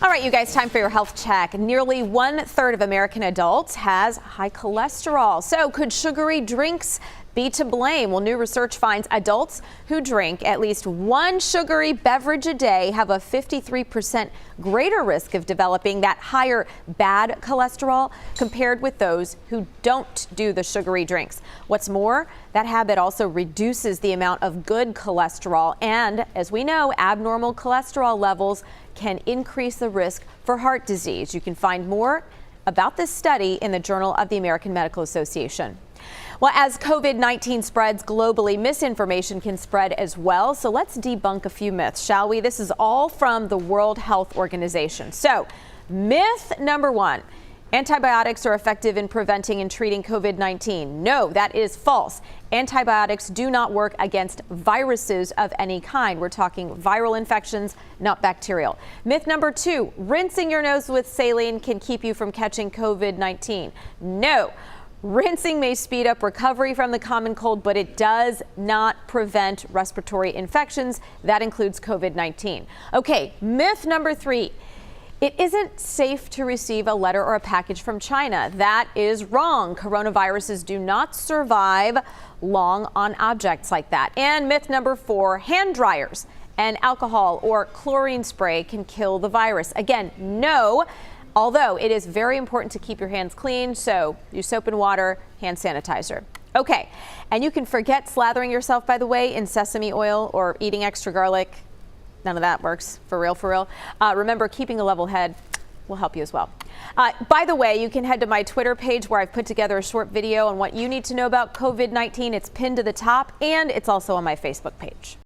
All right, you guys, time for your health check. Nearly 1/3 of American adults has high cholesterol. So could sugary drinks be to blame? Well, new research finds adults who drink at least one sugary beverage a day have a 53% greater risk of developing that higher bad cholesterol compared with those who don't do the sugary drinks. What's more, that habit also reduces the amount of good cholesterol. And as we know, abnormal cholesterol levels can increase the risk for heart disease. You can find more about this study in the Journal of the American Medical Association. Well, as COVID-19 spreads globally, misinformation can spread as well. So let's debunk a few myths, shall we? This is all from the World Health Organization. So myth number one, antibiotics are effective in preventing and treating COVID-19. No, that is false. Antibiotics do not work against viruses of any kind. We're talking viral infections, not bacterial. Myth number two, rinsing your nose with saline can keep you from catching COVID-19. No. Rinsing may speed up recovery from the common cold, but it does not prevent respiratory infections. That includes COVID-19. Okay, myth number three. It isn't safe to receive a letter or a package from China. That is wrong. Coronaviruses do not survive long on objects like that. And myth number four, hand dryers and alcohol or chlorine spray can kill the virus. Again, no. Although it is very important to keep your hands clean, so use soap and water, hand sanitizer. Okay, and you can forget slathering yourself, by the way, in sesame oil or eating extra garlic. None of that works, for real, for real. Remember, keeping a level head will help you as well. By the way, you can head to my Twitter page where I've put together a short video on what you need to know about COVID-19. It's pinned to the top, and it's also on my Facebook page.